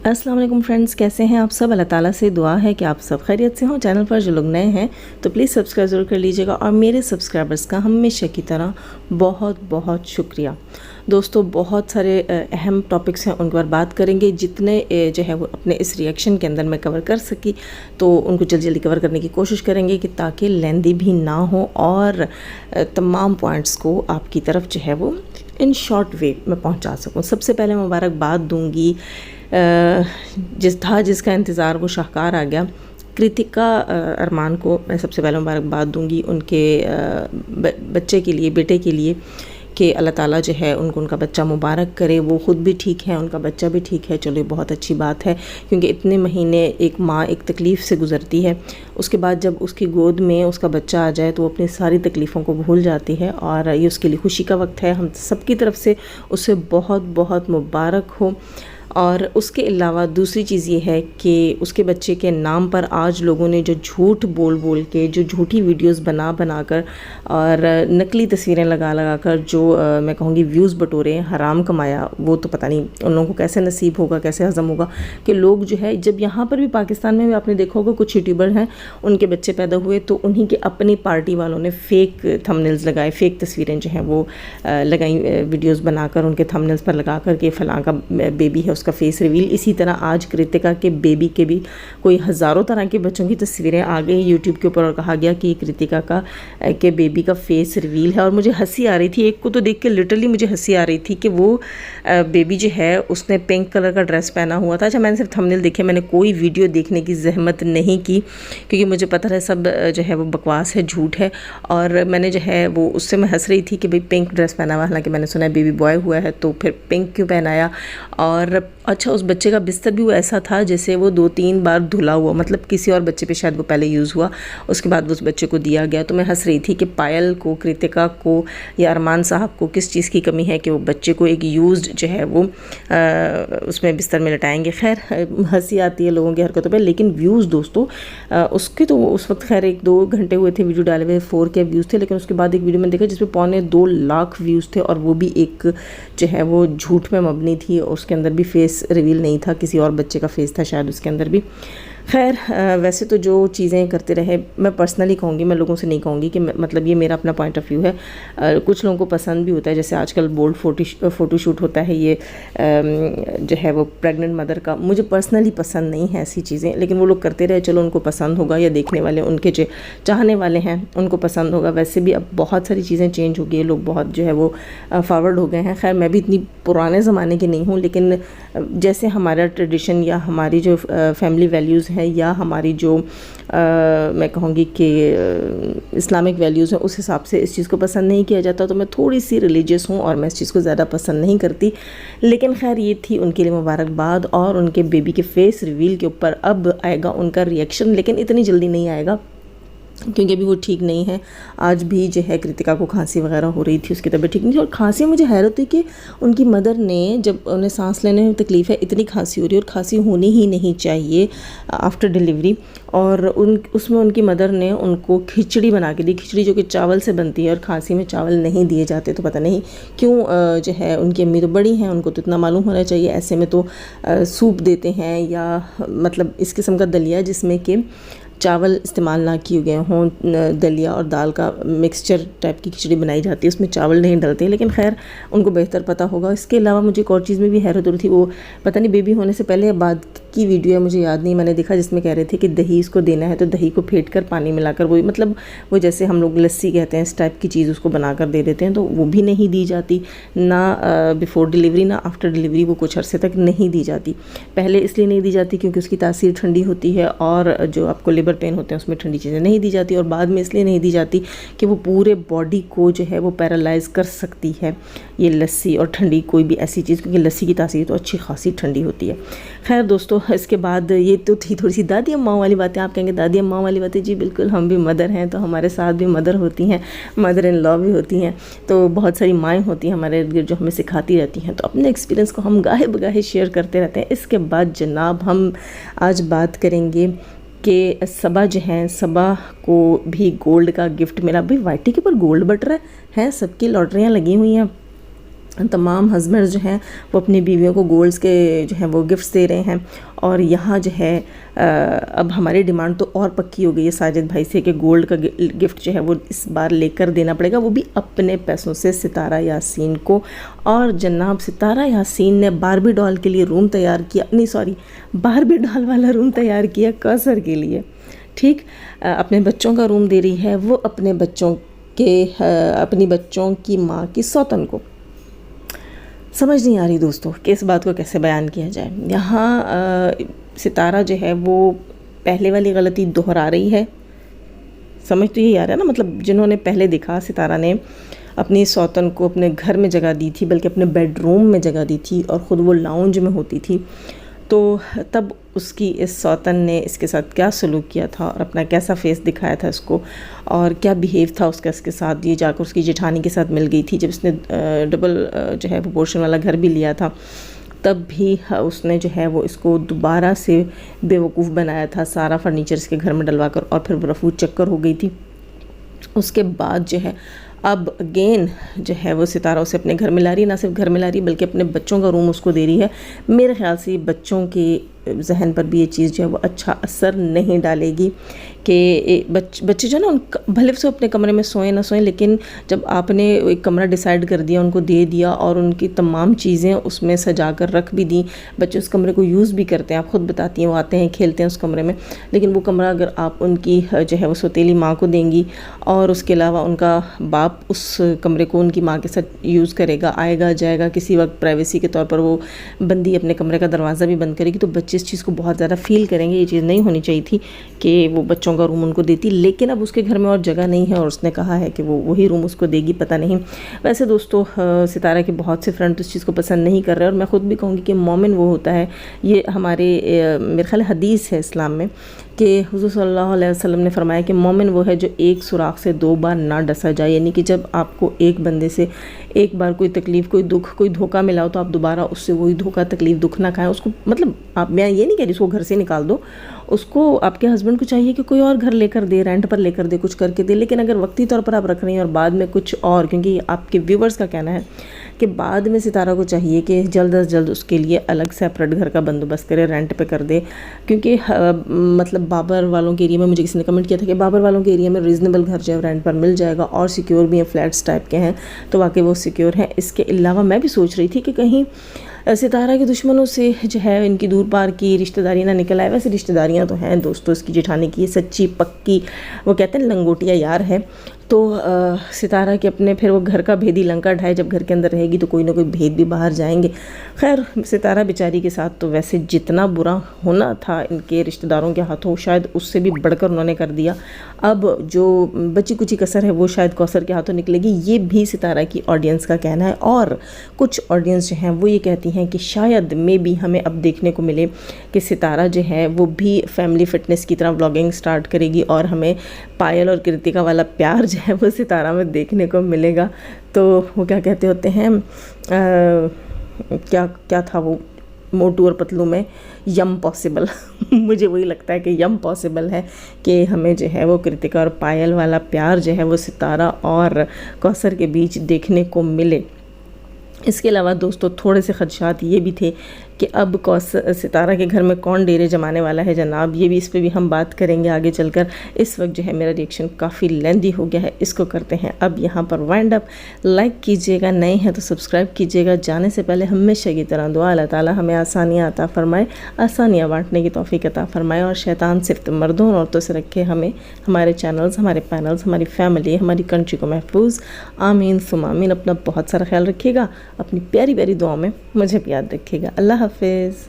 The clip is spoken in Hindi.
अस्सलाम वालेकुम फ्रेंड्स, कैसे हैं आप सब। अल्लाह ताला से दुआ है कि आप सब खैरियत से हों। चैनल पर जो लोग नए हैं तो प्लीज़ सब्सक्राइब ज़रूर कर लीजिएगा और मेरे सब्सक्राइबर्स का हमेशा की तरह बहुत बहुत शुक्रिया। दोस्तों, बहुत सारे अहम टॉपिक्स हैं, उनके बारे बात करेंगे। जितने जो है वो अपने इस रिएक्शन के अंदर मैं कवर कर सकी तो उनको जल्दी जल्दी कवर करने की कोशिश करेंगे कि ताकि लेंदी भी ना हो और तमाम पॉइंट्स को आपकी तरफ जो है वो इन शॉर्ट वे में पहुंचा सकूं। सबसे पहले मुबारकबाद दूंगी जिसका इंतज़ार वो शाहकार आ गया। कृतिका अरमान को मैं सबसे पहले मुबारकबाद दूंगी उनके बच्चे के लिए, बेटे के लिए, कि अल्लाह ताला जो है उनको उनका बच्चा मुबारक करे। वो ख़ुद भी ठीक है, उनका बच्चा भी ठीक है। चलो ये बहुत अच्छी बात है, क्योंकि इतने महीने एक माँ एक तकलीफ़ से गुज़रती है, उसके बाद जब उसकी गोद में उसका बच्चा आ जाए तो वो अपनी सारी तकलीफ़ों को भूल जाती है और ये उसके लिए खुशी का वक्त है। हम सबकी तरफ से उसे बहुत बहुत मुबारक हो। और उसके अलावा दूसरी चीज़ ये है कि उसके बच्चे के नाम पर आज लोगों ने जो झूठ बोल बोल के, जो झूठी वीडियोस बना बना कर और नकली तस्वीरें लगा लगा कर जो मैं कहूँगी व्यूज़ बटोरे, हराम कमाया, वो तो पता नहीं उन लोगों को कैसे नसीब होगा, कैसे हज़म होगा कि लोग जो है, जब यहाँ पर भी पाकिस्तान में भी आपने देखा होगा कुछ यूट्यूबर हैं, उनके बच्चे पैदा हुए तो उन्हीं के अपनी पार्टी वालों ने फ़ेक थंबनेल्स लगाए, फ़ेक तस्वीरें जो हैं वो लगाई, वीडियोज़ बनाकर उनके थंबनेल्स पर लगा कर के फ़लाँ का बेबी है, उसका फेस रिवील। इसी तरह आज कृतिका के बेबी के भी कोई हज़ारों तरह के बच्चों की तस्वीरें आ गई यूट्यूब के ऊपर और कहा गया कि कृतिका का के बेबी का फेस रिवील है। और मुझे हंसी आ रही थी, एक को तो देख के लिटरली मुझे हंसी आ रही थी कि वो बेबी जो है उसने पिंक कलर का ड्रेस पहना हुआ था। अच्छा, मैंने सिर्फ थंबनेल देखे, मैंने कोई वीडियो देखने की जहमत नहीं की क्योंकि मुझे पता है सब जो है वो बकवास है, झूठ है। और मैंने जो है वो उससे मैं हंस रही थी कि भाई पिंक ड्रेस पहना हुआ, हालांकि मैंने सुना है बेबी बॉय हुआ है तो फिर पिंक क्यों पहनाया। और अच्छा, उस बच्चे का बिस्तर भी वो ऐसा था जैसे वो 2-3 बार धुला हुआ, मतलब किसी और बच्चे पे शायद वो पहले यूज़ हुआ, उसके बाद वो उस बच्चे को दिया गया। तो मैं हंस रही थी कि पायल को, कृतिका को या अरमान साहब को किस चीज़ की कमी है कि वो बच्चे को एक यूज्ड जो है वो उसमें बिस्तर में लटाएंगे। खैर, हंसी आती है लोगों की हरकतों पर, लेकिन व्यूज़ दोस्तों उसके तो उस वक्त खैर 1-2 घंटे हुए थे वीडियो डाले हुए, 4K व्यूज़ थे। लेकिन उसके बाद एक वीडियो में देखा जिसमें 2.25 लाख व्यूज़ थे और वो भी एक जो है वो झूठ में मबनी थी। उसके अंदर भी फेस रिवील नहीं था, किसी और बच्चे का फेस था शायद उसके अंदर भी। खैर, वैसे तो जो चीज़ें करते रहे, मैं पर्सनली कहूँगी, मैं लोगों से नहीं कहूँगी कि मतलब ये मेरा अपना पॉइंट ऑफ व्यू है। कुछ लोगों को पसंद भी होता है, जैसे आजकल बोल्ड फ़ोटोशूट होता है, ये जो है वो प्रेग्नेंट मदर का। मुझे पर्सनली पसंद नहीं है ऐसी चीज़ें, लेकिन वो लोग करते रहे, चलो उनको पसंद होगा, या देखने वाले उनके जो चाहने वाले हैं उनको पसंद होगा। वैसे भी अब बहुत सारी चीज़ें चेंज हो गई है, लोग बहुत जो है वो फॉरवर्ड हो गए हैं। खैर, मैं भी इतनी पुराने ज़माने की नहीं हूँ, लेकिन जैसे हमारा ट्रेडिशन या हमारी जो फैमिली वैल्यूज़ हैं या हमारी जो मैं कहूँगी कि इस्लामिक वैल्यूज़ हैं, उस हिसाब से इस चीज़ को पसंद नहीं किया जाता। तो मैं थोड़ी सी रिलीजियस हूँ और मैं इस चीज़ को ज़्यादा पसंद नहीं करती। लेकिन खैर, ये थी उनके लिए मुबारकबाद। और उनके बेबी के फेस रिवील के ऊपर अब आएगा उनका रिएक्शन, लेकिन इतनी जल्दी नहीं आएगा क्योंकि अभी वो ठीक नहीं है। आज भी जो है कृतिका को खांसी वगैरह हो रही थी, उसकी तबीयत ठीक नहीं थी। और खांसी, मुझे हैरत हुई कि उनकी मदर ने, जब उन्हें सांस लेने में तकलीफ़ है, इतनी खांसी हो रही है और खांसी होनी ही नहीं चाहिए आफ्टर डिलीवरी, और उसमें उनकी मदर ने उनको खिचड़ी बना के दी, खिचड़ी जो कि चावल से बनती है और खांसी में चावल नहीं दिए जाते। तो पता नहीं क्यों जो है, उनकी अम्मी तो बड़ी हैं, उनको तो इतना मालूम होना चाहिए। ऐसे में तो सूप देते हैं या मतलब इस किस्म का दलिया जिसमें कि चावल इस्तेमाल ना किए गए हों, दलिया और दाल का मिक्सचर टाइप की खिचड़ी बनाई जाती है, उसमें चावल नहीं डलते। लेकिन खैर, उनको बेहतर पता होगा। इसके अलावा मुझे एक और चीज़ में भी हैरत हो रही थी, वो पता नहीं बेबी होने से पहले या बाद की वीडियो है, मुझे याद नहीं, मैंने देखा जिसमें कह रहे थे कि दही इसको देना है तो दही को फेंट कर पानी मिलाकर, वो मतलब वो जैसे हम लोग लस्सी कहते हैं, इस टाइप की चीज़ उसको बनाकर दे देते हैं, तो वो भी नहीं दी जाती ना बिफोर डिलीवरी ना आफ्टर डिलीवरी, वो कुछ अरसे तक नहीं दी जाती। पहले इसलिए नहीं दी जाती क्योंकि उसकी तासीर ठंडी होती है और जो आपको लेबर पेन होते हैं उसमें ठंडी चीज़ें नहीं दी जाती। और बाद में इसलिए नहीं दी जाती कि वो पूरे बॉडी को जो है वो पैरालाइज कर सकती है ये लस्सी और ठंडी कोई भी ऐसी चीज़, क्योंकि लस्सी की तासीर तो अच्छी खासी ठंडी होती है। खैर दोस्तों, इसके बाद ये तो थी थोड़ी सी दादी अम्माओं वाली बातें। आप कहेंगे दादी अम्माओं वाली बातें, जी बिल्कुल, हम भी मदर हैं तो हमारे साथ भी मदर होती हैं, मदर इन लॉ भी होती हैं, तो बहुत सारी माएँ होती हैं हमारे इर्द गिर्द जो हमें सिखाती रहती हैं। तो अपने एक्सपीरियंस को हम गाहे बगाहे शेयर करते रहते हैं। इसके बाद जनाब हम आज बात करेंगे कि सबा जो हैं, सबा को भी गोल्ड का गिफ्ट मिला। भाई वाईटी के ऊपर गोल्ड बट रहा है, सबकी लॉटरियाँ लगी हुई हैं। तमाम हस्बैंड जो हैं वो अपनी बीवियों को गोल्ड्स के जो हैं वो गिफ्ट्स दे रहे हैं। और यहाँ जो है अब हमारी डिमांड तो और पक्की हो गई है साजिद भाई से कि गोल्ड का गिफ्ट जो है वो इस बार लेकर देना पड़ेगा, वो भी अपने पैसों से सितारा यासीन को। और जनाब सितारा यासीन ने बारबी डॉल के लिए रूम तैयार किया, नहीं सॉरी, बारबी डॉल वाला रूम तैयार किया कौसर के लिए। ठीक, अपने बच्चों का रूम दे रही है वो अपने बच्चों के अपनी बच्चों की माँ की सौतन को। समझ नहीं आ रही दोस्तों कि इस बात को कैसे बयान किया जाए। यहाँ सितारा जो है वो पहले वाली गलती दोहरा रही है। समझ तो यही आ रहा है ना, मतलब जिन्होंने पहले देखा सितारा ने अपनी सौतन को अपने घर में जगह दी थी, बल्कि अपने बेडरूम में जगह दी थी और ख़ुद वो लाउंज में होती थी, तो तब उसकी इस सौतन ने इसके साथ क्या सलूक किया था और अपना कैसा फेस दिखाया था इसको, और क्या बिहेव था उसका इसके साथ। ये जाकर उसकी जेठानी के साथ मिल गई थी जब उसने डबल जो है प्रोपोर्शन वाला घर भी लिया था, तब भी उसने जो है वो इसको दोबारा से बेवकूफ़ बनाया था, सारा फर्नीचर इसके घर में डलवा कर, और फिर रफू चक्कर हो गई थी। उसके बाद जो है अब अगेन जो है वो सितारा उसे अपने घर में ला रही है, ना सिर्फ घर में ला रही है बल्कि अपने बच्चों का रूम उसको दे रही है। मेरे ख्याल से बच्चों के जहन पर भी ये चीज़ जो है वो अच्छा असर नहीं डालेगी कि बच्चे जो ना उन भले से अपने कमरे में सोएं ना सोएं, लेकिन जब आपने एक कमरा डिसाइड कर दिया, उनको दे दिया और उनकी तमाम चीज़ें उसमें सजा कर रख भी दी, बच्चे उस कमरे को यूज़ भी करते हैं। आप ख़ुद बताती हैं वो आते हैं खेलते हैं उस कमरे में, लेकिन वो कमरा अगर आप उनकी जो है वो सौतेली माँ को देंगी और उसके अलावा उनका बाप उस कमरे को उनकी माँ के साथ यूज़ करेगा, आएगा जाएगा, किसी वक्त प्राइवेसी के तौर पर वो बंदी अपने कमरे का दरवाज़ा भी बंद करेगी, तो बच्चे इस चीज़ को बहुत ज़्यादा फील करेंगे। ये चीज़ नहीं होनी चाहिए थी कि वो बच्चों का रूम उनको देती, लेकिन अब उसके घर में और जगह नहीं है और उसने कहा है कि वो वही रूम उसको देगी। पता नहीं, वैसे दोस्तों सितारा के बहुत से फ्रेंड इस चीज़ को पसंद नहीं कर रहे, और मैं ख़ुद भी कहूँगी कि मोमिन वो होता है, ये हमारे मेरे ख्याल हदीस है इस्लाम में कि हुज़ूर सल्लल्लाहु अलैहि वसल्लम ने फरमाया कि मोमिन वो है जो एक सुराख से 2 बार ना डसा जाए, यानी कि जब आपको एक बंदे से एक बार कोई तकलीफ़, कोई दुख, कोई धोखा मिला हो तो आप दोबारा उससे वही धोखा, तकलीफ़, दुख ना खाएं उसको। मतलब आप, मैं ये नहीं कह रही उसको घर से निकाल दो, उसको आपके हस्बैंड को चाहिए कि कोई और घर लेकर दे, रेंट पर लेकर दे, कुछ करके दे, लेकिन अगर वक्ती तौर पर आप रख रही हैं और बाद में कुछ और, क्योंकि आपके व्यूवर्स का कहना है कि बाद में सितारा को चाहिए कि जल्द अज जल्द उसके लिए अलग सेपरेट घर का बंदोबस्त करे, रेंट पे कर दे, क्योंकि मतलब बाबर वालों के एरिया में मुझे किसी ने कमेंट किया था कि बाबर वालों के एरिया में रीज़नेबल घर जो है रेंट पर मिल जाएगा और सिक्योर भी हैं, फ्लैट्स टाइप के हैं, तो वाकई वो सिक्योर हैं। इसके अलावा मैं भी सोच रही थी कि कहीं सितारा के दुश्मनों से जो है इनकी दूर पार की रिश्तेदारी ना निकल आए। वैसे रिश्तेदारियां तो हैं दोस्तों, इसकी जेठानी की सच्ची पक्की, वो कहते हैं लंगोटिया यार है, तो सितारा के अपने फिर वो घर का भेदी लंका ढाए, जब घर के अंदर रहेगी तो कोई ना कोई भेद भी बाहर जाएंगे। खैर सितारा बेचारी के साथ तो वैसे जितना बुरा होना था इनके रिश्तेदारों के हाथों शायद उससे भी बढ़कर उन्होंने कर दिया। अब जो बची कुची कसर है वो शायद कौसर के हाथों निकलेगी, ये भी सितारा की ऑडियंस का कहना है। और कुछ ऑडियंस जो हैं वो ये कहती हैं कि शायद मे भी हमें अब देखने को मिले कि सितारा जो है वो भी फैमिली फिटनेस की तरह व्लॉगिंग स्टार्ट करेगी और हमें पायल और कृतिका वाला प्यार जो है वो सितारा में देखने को मिलेगा। तो वो क्या कहते होते हैं, क्या था वो मोटू और पतलू में, यम पॉसिबल मुझे वही लगता है कि यम पॉसिबल है कि हमें जो है वो कृतिका और पायल वाला प्यार जो है वो सितारा और कौसर के बीच देखने को मिले। इसके अलावा दोस्तों थोड़े से खदशात ये भी थे कि अब सितारा के घर में कौन डेरे जमाने वाला है जनाब, ये भी, इस पे भी हम बात करेंगे आगे चलकर। इस वक्त जो है मेरा रिएक्शन काफ़ी लेंदी हो गया है, इसको करते हैं अब यहाँ पर वाइंड अप। लाइक कीजिएगा, नए हैं तो सब्सक्राइब कीजिएगा। जाने से पहले हमेशा की तरह दुआ, अल्लाह ताला हमें आसानियाँ अता फ़रमाए, आसानियाँ बांटने की तौफीक अता फ़रमाए, और शैतान सिर्फ मर्दों और औरतों से रखे हमें, हमारे चैनल्स, हमारे पैनल्स, हमारी फैमिली, हमारी कंट्री को महफूज। आमीन सुम आमीन। अपना बहुत सारा ख्याल रखिएगा, अपनी प्यारी प्यारी दुआओं में मुझे भी याद रखिएगा। अल्लाह हाफिज़।